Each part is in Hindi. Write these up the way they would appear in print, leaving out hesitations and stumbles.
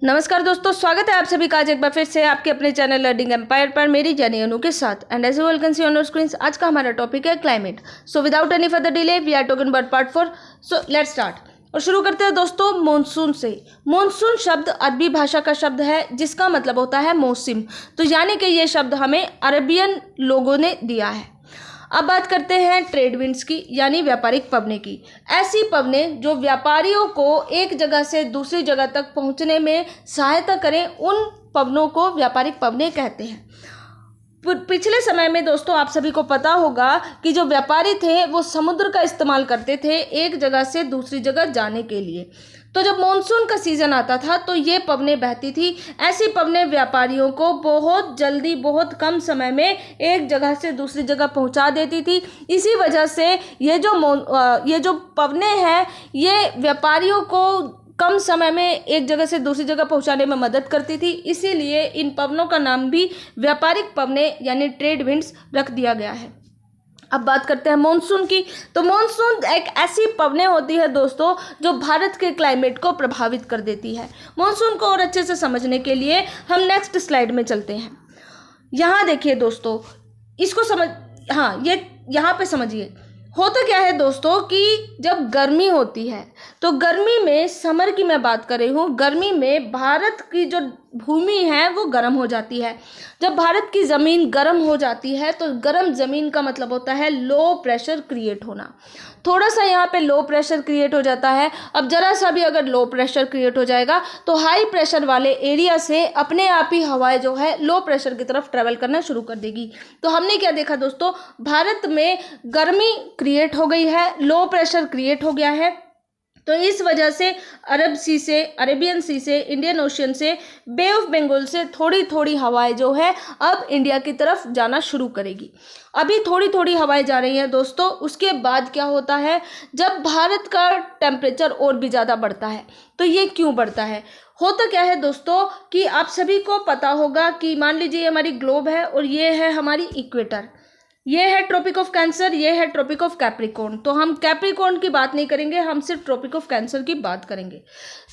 नमस्कार दोस्तों, स्वागत है आप सभी का आज एक बार फिर से आपके अपने चैनल लर्निंग एम्पायर पर मेरी जानी अनु के साथ। And as well can see on your screen, आज का हमारा टॉपिक है climate. So without any further delay we are talking about part 4। So let's start और शुरू करते हैं दोस्तों मॉनसून से। मॉनसून शब्द अरबी भाषा का शब्द है जिसका मतलब होता है मौसम। तो यानी कि ये शब्द हमें अरबियन लोगों ने दिया है। अब बात करते हैं ट्रेड विंड्स की, यानी व्यापारिक पवने की। ऐसी पवने जो व्यापारियों को एक जगह से दूसरी जगह तक पहुंचने में सहायता करें, उन पवनों को व्यापारिक पवने कहते हैं। पिछले समय में दोस्तों आप सभी को पता होगा कि जो व्यापारी थे वो समुद्र का इस्तेमाल करते थे एक जगह से दूसरी जगह जाने के लिए। तो जब मॉनसून का सीज़न आता था तो ये पवनें बहती थी। ऐसी पवनें व्यापारियों को बहुत जल्दी, बहुत कम समय में एक जगह से दूसरी जगह पहुंचा देती थी। इसी वजह से ये जो पवनें हैं ये व्यापारियों को कम समय में एक जगह से दूसरी जगह पहुंचाने में मदद करती थी। इसीलिए इन पवनों का नाम भी व्यापारिक पवनें यानी ट्रेड विंड्स रख दिया गया है। अब बात करते हैं मॉनसून की। तो मॉनसून एक ऐसी पवनें होती है दोस्तों जो भारत के क्लाइमेट को प्रभावित कर देती है। मॉनसून को और अच्छे से समझने के लिए हम नेक्स्ट स्लाइड में चलते हैं। यहाँ देखिए दोस्तों, इसको ये यहाँ पे समझिए। होता क्या है दोस्तों कि जब गर्मी होती है तो गर्मी में, समर की मैं बात कर रही हूँ, गर्मी में भारत की जो भूमि है वो गर्म हो जाती है। जब भारत की ज़मीन गर्म हो जाती है तो गर्म ज़मीन का मतलब होता है लो प्रेशर क्रिएट होना। थोड़ा सा यहाँ पे लो प्रेशर क्रिएट हो जाता है। अब ज़रा सा भी अगर लो प्रेशर क्रिएट हो जाएगा तो हाई प्रेशर वाले एरिया से अपने आप ही हवाएं जो है लो प्रेशर की तरफ ट्रेवल करना शुरू कर देगी। तो हमने क्या देखा दोस्तों, भारत में गर्मी क्रिएट हो गई है, लो प्रेशर क्रिएट हो गया है। तो इस वजह से अरेबियन सी से, इंडियन ओशियन से, बे ऑफ बंगाल से थोड़ी थोड़ी हवाएं जो है अब इंडिया की तरफ जाना शुरू करेगी। अभी थोड़ी थोड़ी हवाएं जा रही हैं दोस्तों। उसके बाद क्या होता है, जब भारत का टेम्परेचर और भी ज़्यादा बढ़ता है। तो ये क्यों बढ़ता है? होता क्या है दोस्तों कि आप सभी को पता होगा कि मान लीजिए हमारी ग्लोब है और ये है हमारी इक्वेटर। ये है ट्रॉपिक ऑफ कैंसर, ये है ट्रॉपिक ऑफ कैप्रिकॉर्न। तो हम कैप्रिकॉर्न की बात नहीं करेंगे, हम सिर्फ ट्रॉपिक ऑफ कैंसर की बात करेंगे।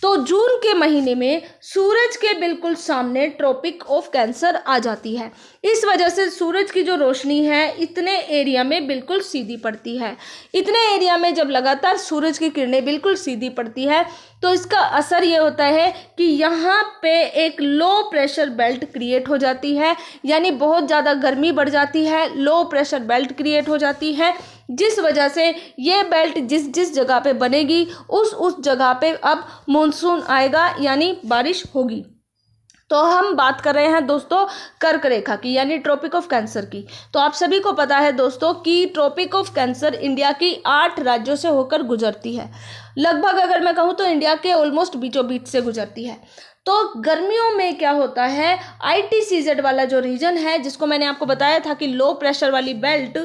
तो जून के महीने में सूरज के बिल्कुल सामने ट्रॉपिक ऑफ कैंसर आ जाती है। इस वजह से सूरज की जो रोशनी है इतने एरिया में बिल्कुल सीधी पड़ती है। इतने एरिया में जब लगातार सूरज की किरणें बिल्कुल सीधी पड़ती है तो इसका असर ये होता है कि यहाँ पे एक लो प्रेशर बेल्ट क्रिएट हो जाती है, यानी बहुत ज़्यादा गर्मी बढ़ जाती है, लो प्रेशर बेल्ट क्रिएट हो जाती है, जिस वजह से ये बेल्ट जिस जगह पे बनेगी उस जगह पे अब मॉनसून आएगा, यानी बारिश होगी। तो हम बात कर रहे हैं दोस्तों कर्क रेखा की, यानी ट्रॉपिक ऑफ कैंसर की। तो आप सभी को पता है दोस्तों कि ट्रॉपिक ऑफ कैंसर इंडिया की 8 राज्यों से होकर गुजरती है। लगभग अगर मैं कहूँ तो इंडिया के ऑलमोस्ट बीचों बीच से गुजरती है। तो गर्मियों में क्या होता है, ITCZ वाला जो रीजन है, जिसको मैंने आपको बताया था कि लो प्रेशर वाली बेल्ट,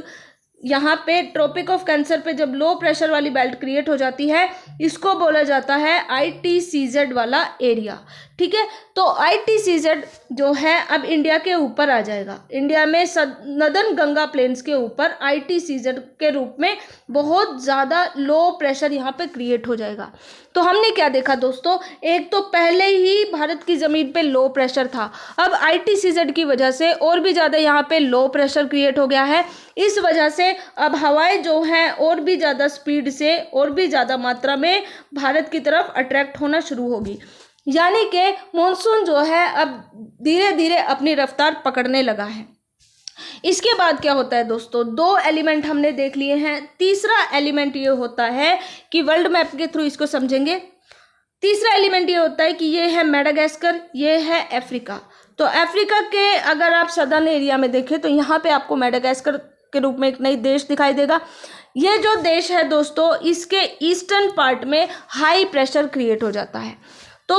यहाँ पे ट्रॉपिक ऑफ कैंसर पे जब लो प्रेशर वाली बेल्ट क्रिएट हो जाती है, इसको बोला जाता है ITCZ वाला एरिया। ठीक है, तो ITCZ जो है अब इंडिया के ऊपर आ जाएगा। इंडिया में नदर्न गंगा प्लेन्स के ऊपर ITCZ के रूप में बहुत ज़्यादा लो प्रेशर यहाँ पे क्रिएट हो जाएगा। तो हमने क्या देखा दोस्तों, एक तो पहले ही भारत की ज़मीन पे लो प्रेशर था, अब ITCZ की वजह से और भी ज़्यादा यहाँ पे लो प्रेशर क्रिएट हो गया है। इस वजह से अब हवाएं जो हैं और भी ज़्यादा स्पीड से, और भी ज़्यादा मात्रा में भारत की तरफ अट्रैक्ट होना शुरू होगी। यानी कि मॉनसून जो है अब धीरे धीरे अपनी रफ्तार पकड़ने लगा है। इसके बाद क्या होता है दोस्तों, 2 एलिमेंट हमने देख लिए हैं। तीसरा एलिमेंट ये होता है कि वर्ल्ड मैप के थ्रू इसको समझेंगे। तीसरा एलिमेंट ये होता है कि ये है मेडागास्कर, ये है अफ्रीका। तो अफ्रीका के अगर आप सदर्न एरिया में देखें तो यहाँ पे आपको मेडागास्कर के रूप में एक नई देश दिखाई देगा। ये जो देश है दोस्तों, इसके ईस्टर्न पार्ट में हाई प्रेशर क्रिएट हो जाता है। तो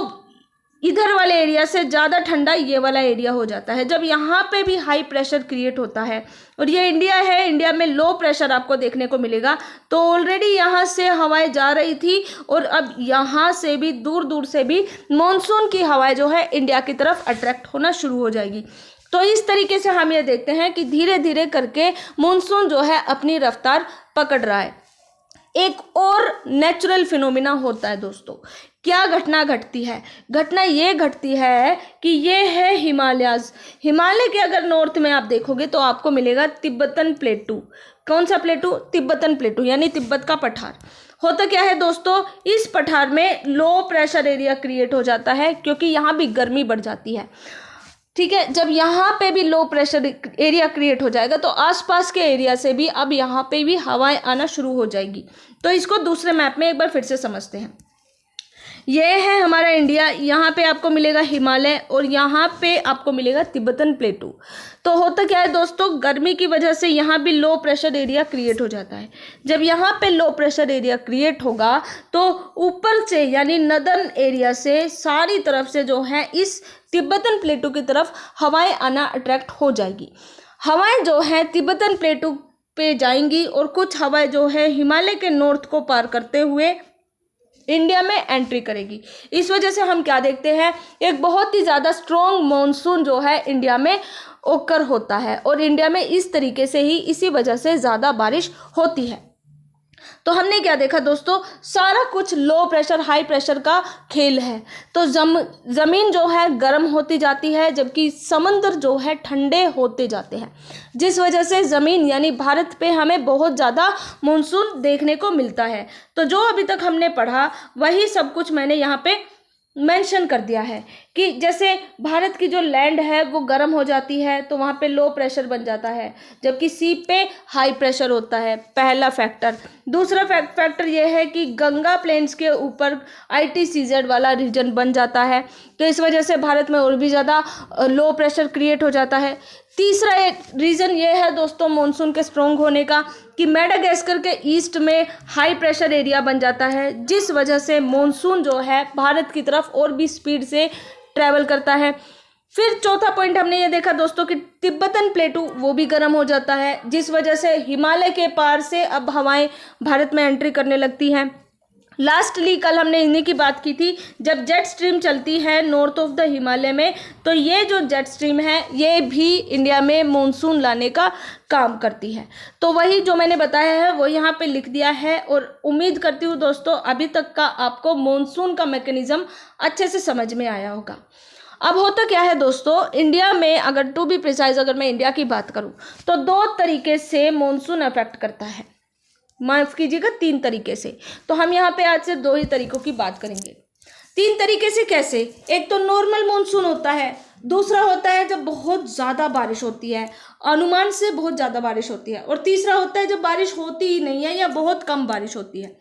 इधर वाले एरिया से ज़्यादा ठंडा ये वाला एरिया हो जाता है। जब यहाँ पे भी हाई प्रेशर क्रिएट होता है, और ये इंडिया है, इंडिया में लो प्रेशर आपको देखने को मिलेगा। तो ऑलरेडी यहाँ से हवाएं जा रही थी और अब यहाँ से भी दूर दूर से भी मॉनसून की हवाएं जो है इंडिया की तरफ अट्रैक्ट होना शुरू हो जाएगी। तो इस तरीके से हम ये देखते हैं कि धीरे धीरे करके मॉनसून जो है अपनी रफ्तार पकड़ रहा है। एक और नेचुरल फिनोमिना होता है दोस्तों क्या घटना घटती है? घटना ये घटती है कि ये है हिमालयाज। हिमालय के अगर नॉर्थ में आप देखोगे तो आपको मिलेगा तिब्बतन प्लेटू। कौन सा प्लेटू? तिब्बतन प्लेटू, यानी तिब्बत का पठार। होता क्या है दोस्तों, इस पठार में लो प्रेशर एरिया क्रिएट हो जाता है क्योंकि यहाँ भी गर्मी बढ़ जाती है। ठीक है, जब यहाँ पे भी लो प्रेशर एरिया क्रिएट हो जाएगा तो आसपास के एरिया से भी अब यहाँ पे भी हवाएं आना शुरू हो जाएगी। तो इसको दूसरे मैप में एक बार फिर से समझते हैं। ये है हमारा इंडिया, यहाँ पे आपको मिलेगा हिमालय और यहाँ पे आपको मिलेगा तिब्बतन प्लेटू। तो होता क्या है दोस्तों, गर्मी की वजह से यहाँ भी लो प्रेशर एरिया क्रिएट हो जाता है। जब यहाँ पे लो प्रेशर एरिया क्रिएट होगा तो ऊपर से यानी नदर्न एरिया से सारी तरफ से जो है इस तिब्बतन प्लेटू की तरफ हवाएं आना अट्रैक्ट हो जाएगी। हवाएं जो है तिब्बतन प्लेटू पे जाएंगी और कुछ हवाएं जो है हिमालय के नॉर्थ को पार करते हुए इंडिया में एंट्री करेगी। इस वजह से हम क्या देखते हैं, एक बहुत ही ज़्यादा स्ट्रॉन्ग मॉनसून जो है इंडिया में ओकर होता है और इंडिया में इस तरीके से ही इसी वजह से ज़्यादा बारिश होती है। तो हमने क्या देखा दोस्तों, सारा कुछ लो प्रेशर हाई प्रेशर का खेल है। तो ज़मीन जो है गर्म होती जाती है जबकि समंदर जो है ठंडे होते जाते हैं, जिस वजह से ज़मीन यानी भारत पे हमें बहुत ज़्यादा मानसून देखने को मिलता है। तो जो अभी तक हमने पढ़ा वही सब कुछ मैंने यहाँ पे मेंशन कर दिया है कि जैसे भारत की जो लैंड है वो गर्म हो जाती है तो वहाँ पे लो प्रेशर बन जाता है जबकि सी पे हाई प्रेशर होता है, पहला फैक्टर। दूसरा फैक्टर ये है कि गंगा प्लेन्स के ऊपर ITCZ वाला रीजन बन जाता है तो इस वजह से भारत में और भी ज़्यादा लो प्रेशर क्रिएट हो जाता है। तीसरा एक रीज़न ये है दोस्तों मानसून के स्ट्रॉन्ग होने का कि मेडागास्कर के ईस्ट में हाई प्रेशर एरिया बन जाता है जिस वजह से मानसून जो है भारत की तरफ और भी स्पीड से ट्रैवल करता है। फिर चौथा पॉइंट हमने ये देखा दोस्तों कि तिब्बतन प्लेटू वो भी गर्म हो जाता है जिस वजह से हिमालय के पार से अब हवाएं भारत में एंट्री करने लगती हैं। लास्टली कल हमने इन्हीं की बात की थी, जब जेट स्ट्रीम चलती है नॉर्थ ऑफ द हिमालय में तो ये जो जेट स्ट्रीम है ये भी इंडिया में मानसून लाने का काम करती है। तो वही जो मैंने बताया है वो यहाँ पे लिख दिया है और उम्मीद करती हूँ दोस्तों अभी तक का आपको मानसून का मैकेनिज्म अच्छे से समझ में आया होगा। अब होता क्या है दोस्तों, इंडिया में अगर टू बी प्रिसाइज अगर मैं इंडिया की बात करूँ तो 2 तरीके से मानसून अफेक्ट करता है, माफ कीजिएगा 3 तरीके से। तो हम यहाँ पे आज सिर्फ 2 ही तरीकों की बात करेंगे। 3 तरीके से कैसे, एक तो नॉर्मल मानसून होता है, दूसरा होता है जब बहुत ज़्यादा बारिश होती है, अनुमान से बहुत ज़्यादा बारिश होती है, और तीसरा होता है जब बारिश होती ही नहीं है या बहुत कम बारिश होती है।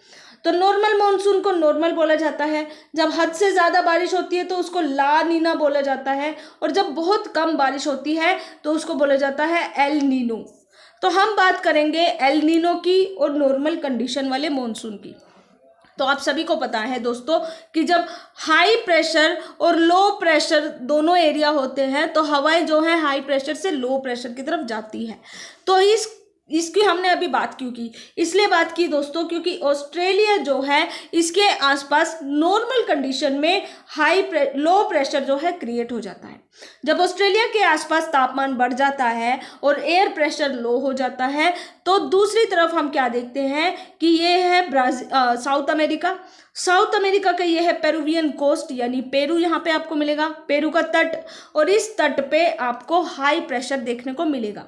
तो नॉर्मल मानसून को नॉर्मल बोला जाता है, जब हद से ज़्यादा बारिश होती है तो उसको ला नीना बोला जाता है, और जब बहुत कम बारिश होती है तो उसको बोला जाता है एल नीनो। तो हम बात करेंगे एल नीनो की और नॉर्मल कंडीशन वाले मॉनसून की। तो आप सभी को पता है दोस्तों कि जब हाई प्रेशर और लो प्रेशर दोनों एरिया होते हैं तो हवाएं जो है हाई प्रेशर से लो प्रेशर की तरफ जाती है। तो इसकी हमने अभी बात क्यों की, इसलिए बात की दोस्तों क्योंकि ऑस्ट्रेलिया जो है इसके आसपास नॉर्मल कंडीशन में लो प्रेशर जो है क्रिएट हो जाता है। जब ऑस्ट्रेलिया के आसपास तापमान बढ़ जाता है और एयर प्रेशर लो हो जाता है तो दूसरी तरफ हम क्या देखते हैं कि ये है साउथ अमेरिका का ये है पेरुवियन कोस्ट, यानी पेरू यहाँ पे आपको मिलेगा, पेरू का तट, और इस तट पे आपको हाई प्रेशर देखने को मिलेगा।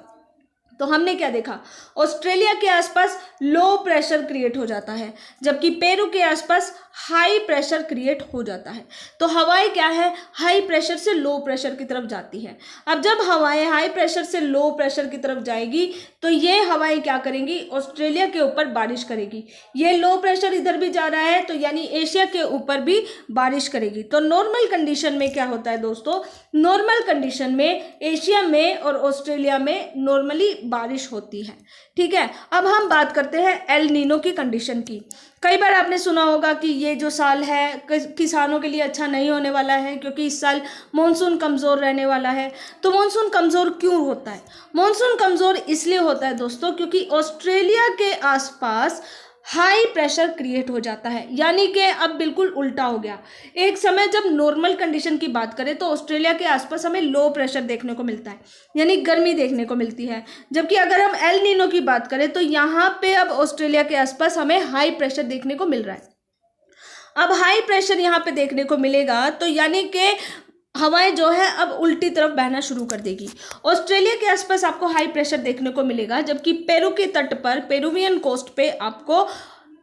तो हमने क्या देखा, ऑस्ट्रेलिया के आसपास लो प्रेशर क्रिएट हो जाता है जबकि पेरू के आसपास हाई प्रेशर क्रिएट हो जाता है। तो हवाएं क्या है, हाई प्रेशर से लो प्रेशर की तरफ जाती है। अब जब हवाएं हाई प्रेशर से लो प्रेशर की तरफ जाएगी तो ये हवाएं क्या करेंगी, ऑस्ट्रेलिया के ऊपर बारिश करेगी। ये लो प्रेशर इधर भी जा रहा है तो यानी एशिया के ऊपर भी बारिश करेगी। तो नॉर्मल कंडीशन में क्या होता है दोस्तों, नॉर्मल कंडीशन में एशिया में और ऑस्ट्रेलिया में नॉर्मली बारिश होती है। ठीक है, अब हम बात करते हैं एल नीनो की कंडीशन की। कई बार आपने सुना होगा कि ये जो साल है किसानों के लिए अच्छा नहीं होने वाला है क्योंकि इस साल मानसून कमज़ोर रहने वाला है। तो मानसून कमज़ोर क्यों होता है, मानसून कमज़ोर इसलिए होता है दोस्तों क्योंकि ऑस्ट्रेलिया के आसपास हाई प्रेशर क्रिएट हो जाता है, यानी कि अब बिल्कुल उल्टा हो गया। एक समय जब नॉर्मल कंडीशन की बात करें तो ऑस्ट्रेलिया के आसपास हमें लो प्रेशर देखने को मिलता है, यानी गर्मी देखने को मिलती है, जबकि अगर हम एल नीनो की बात करें तो यहाँ पे अब ऑस्ट्रेलिया के आसपास हमें हाई प्रेशर देखने को मिल रहा है। अब हाई प्रेशर यहाँ पे देखने को मिलेगा, तो यानी कि हवाएं जो है अब उल्टी तरफ बहना शुरू कर देगी। ऑस्ट्रेलिया के आसपास आपको हाई प्रेशर देखने को मिलेगा, जबकि पेरू के तट पर, पेरुवियन कोस्ट पे आपको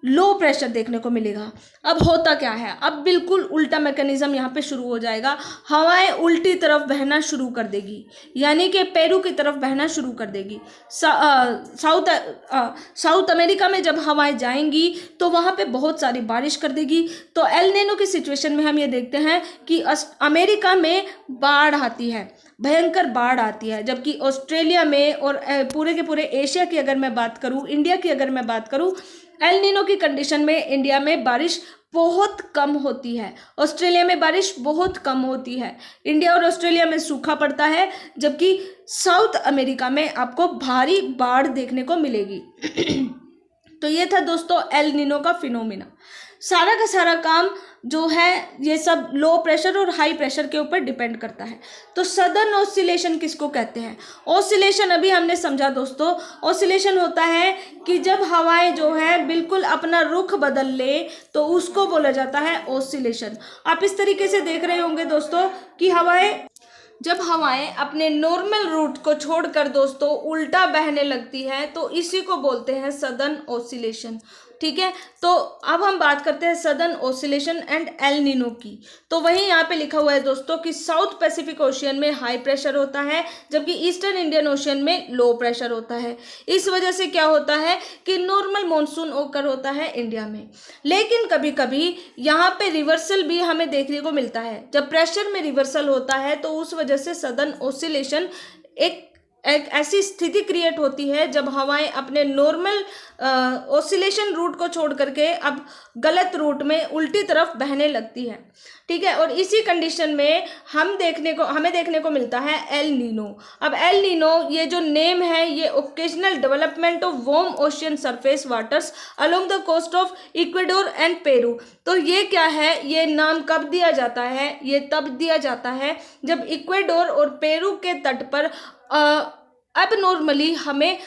लो प्रेशर देखने को मिलेगा। अब होता क्या है, अब बिल्कुल उल्टा मैकेनिज्म यहाँ पे शुरू हो जाएगा। हवाएं उल्टी तरफ बहना शुरू कर देगी, यानी कि पेरू की तरफ बहना शुरू कर देगी। साउथ अमेरिका में जब हवाएं जाएंगी तो वहाँ पे बहुत सारी बारिश कर देगी। तो एल नीनो की सिचुएशन में हम ये देखते हैं कि अमेरिका में बाढ़ आती है, भयंकर बाढ़ आती है, जबकि ऑस्ट्रेलिया में और पूरे के पूरे एशिया की अगर मैं बात करूँ, इंडिया की अगर मैं बात करूँ, एल नीनो की कंडीशन में इंडिया में बारिश बहुत कम होती है, ऑस्ट्रेलिया में बारिश बहुत कम होती है। इंडिया और ऑस्ट्रेलिया में सूखा पड़ता है, जबकि साउथ अमेरिका में आपको भारी बाढ़ देखने को मिलेगी। तो ये था दोस्तों एल नीनो का फिनोमिना। सारा का सारा काम जो है ये सब लो प्रेशर और हाई प्रेशर के ऊपर डिपेंड करता है। तो सदर्न ऑसिलेशन किसको कहते हैं? ऑसिलेशन अभी हमने समझा दोस्तों, ऑसिलेशन होता है कि जब हवाएं जो है बिल्कुल अपना रुख बदल ले तो उसको बोला जाता है ऑसिलेशन। आप इस तरीके से देख रहे होंगे दोस्तों कि जब हवाएं अपने नॉर्मल रूट को छोड़कर दोस्तों उल्टा बहने लगती हैं तो इसी को बोलते हैं सदर्न ऑसिलेशन। ठीक है, तो अब हम बात करते हैं southern oscillation and El Nino की। तो वही यहाँ पे लिखा हुआ है दोस्तों कि साउथ पैसिफिक ओशियन में हाई प्रेशर होता है, जबकि ईस्टर्न इंडियन ओशियन में लो प्रेशर होता है। इस वजह से क्या होता है कि नॉर्मल मॉनसून ओकर होता है इंडिया में, लेकिन कभी कभी यहाँ पे रिवर्सल भी हमें देखने को मिलता है। जब प्रेशर में रिवर्सल होता है तो उस वजह से सदर्न ऑसिलेशन एक ऐसी स्थिति क्रिएट होती है जब हवाएं अपने नॉर्मल ऑसिलेशन रूट को छोड़ करके अब गलत रूट में उल्टी तरफ बहने लगती है। ठीक है, और इसी कंडीशन में हमें देखने को मिलता है एल नीनो। अब एल नीनो ये जो नेम है ये occasional development of warm ocean surface waters along the coast of Ecuador and Peru. तो ये क्या है, ये नाम कब दिया जाता है? ये तब दिया जाता है जब इक्वेडोर और पेरू के तट पर अब नॉर्मली हमें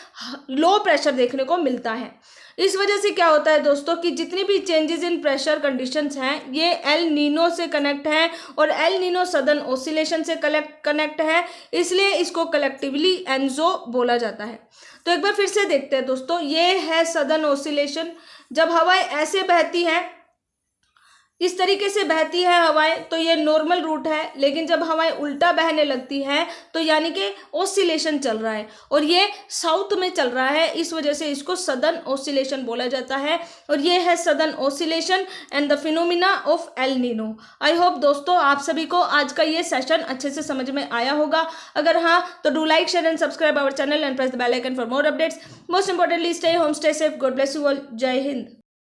लो प्रेशर देखने को मिलता है। इस वजह से क्या होता है दोस्तों कि जितनी भी चेंजेस इन प्रेशर कंडीशंस हैं ये एल नीनो से कनेक्ट है, और एल नीनो सदर्न ऑसिलेशन से कनेक्ट है, इसलिए इसको कलेक्टिवली एनजो बोला जाता है। तो एक बार फिर से देखते हैं दोस्तों, ये है सदर्न ऑसिलेशन। जब हवाएं ऐसे बहती हैं, इस तरीके से बहती है हवाएं, तो ये नॉर्मल रूट है, लेकिन जब हवाएं उल्टा बहने लगती हैं तो यानी कि ऑसिलेशन चल रहा है, और ये साउथ में चल रहा है, इस वजह से इसको सदर्न ऑसिलेशन बोला जाता है। और ये है southern oscillation and the phenomena of El Nino. I hope दोस्तों आप सभी को आज का ये सेशन अच्छे से समझ में आया होगा। अगर हाँ तो do like, share and subscribe our channel and press the bell icon for more updates. Most importantly stay home, stay safe, God bless you all. जय हिंद।